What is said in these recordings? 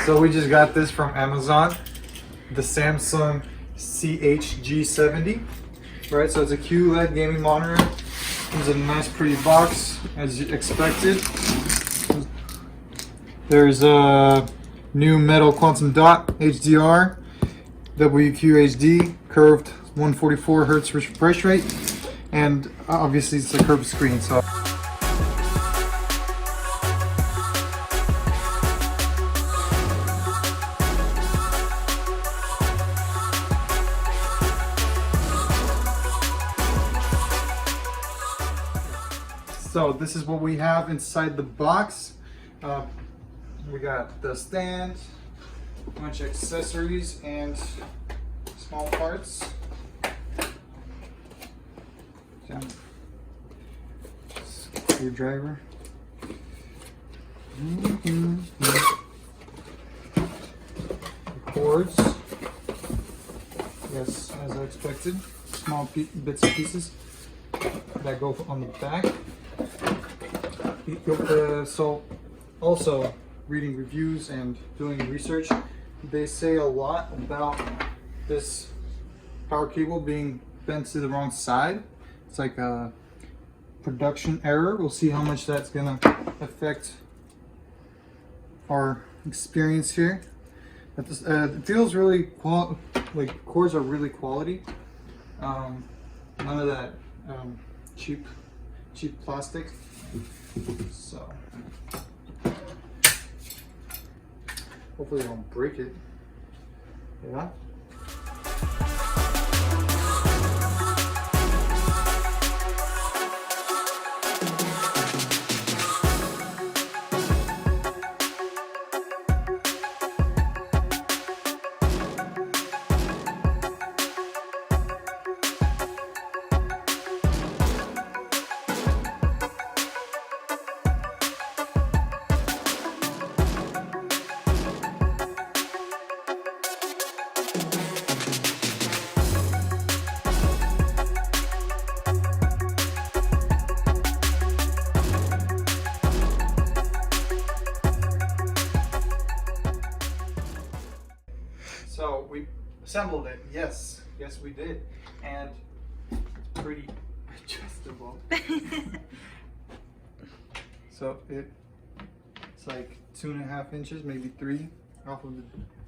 So we just got this from Amazon, the Samsung CHG70. Right, so it's a QLED gaming monitor. Comes in a nice pretty box, as expected. There's a new metal quantum dot HDR, WQHD, curved 144 Hz refresh rate, and obviously it's a curved screen. So this is what we have inside the box. We got the stand, a bunch of accessories, and small parts. Screwdriver. Cords. Yes, as I expected. Small bits and pieces that go on the back. So also reading reviews and doing research, they say a lot about this power cable being bent to the wrong side. It's like a production error. We'll see how much that's gonna affect our experience here. It feels really like cords are really quality. None of that cheap plastic. So hopefully I don't break it. Yeah. So we assembled it. Yes, we did, and it's pretty adjustable. So it's like 2.5 inches, maybe 3, off of the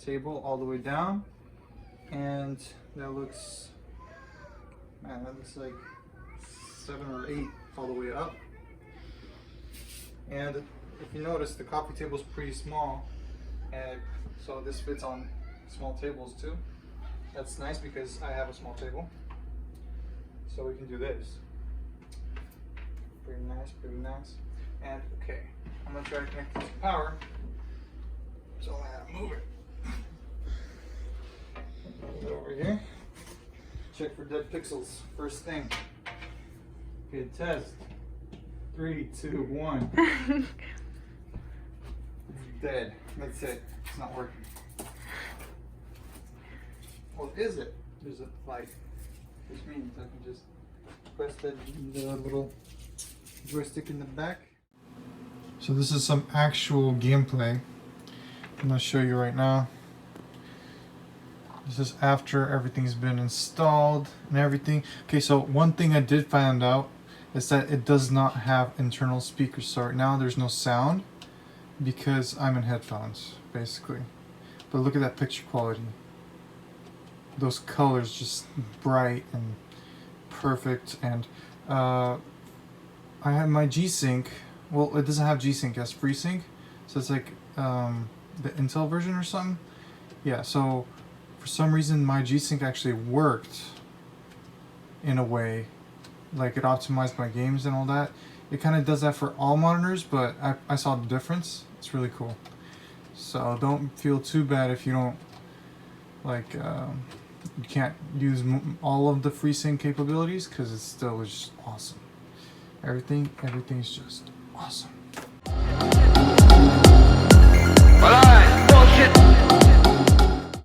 table all the way down, and that looks like 7 or 8 all the way up. And if you notice, the coffee table is pretty small, and so this fits on small tables too. That's nice because I have a small table, so we can do this. Pretty nice. And okay, I'm gonna try to connect this to power, so I have to move it. Move it over here. Check for dead pixels first thing. Good test. 3, 2, 1. Dead. That's it. It's not working. What is it? There's a light, which means I can just press the little joystick in the back. So this is some actual gameplay. I'm gonna show you right now. This is after everything's been installed and everything. Okay, so one thing I did find out is that it does not have internal speakers. So right now there's no sound because I'm in headphones, basically. But look at that picture quality. Those colors just bright and perfect. And I have my G-Sync. Well, it doesn't have G-Sync, it has FreeSync. So it's like the Intel version or something. Yeah, so for some reason my G-Sync actually worked in a way. Like it optimized my games and all that. It kind of does that for all monitors, but I saw the difference. It's really cool. So don't feel too bad if you don't like you can't use all of the FreeSync capabilities, because it's still just awesome. Everything's just awesome. Bullshit.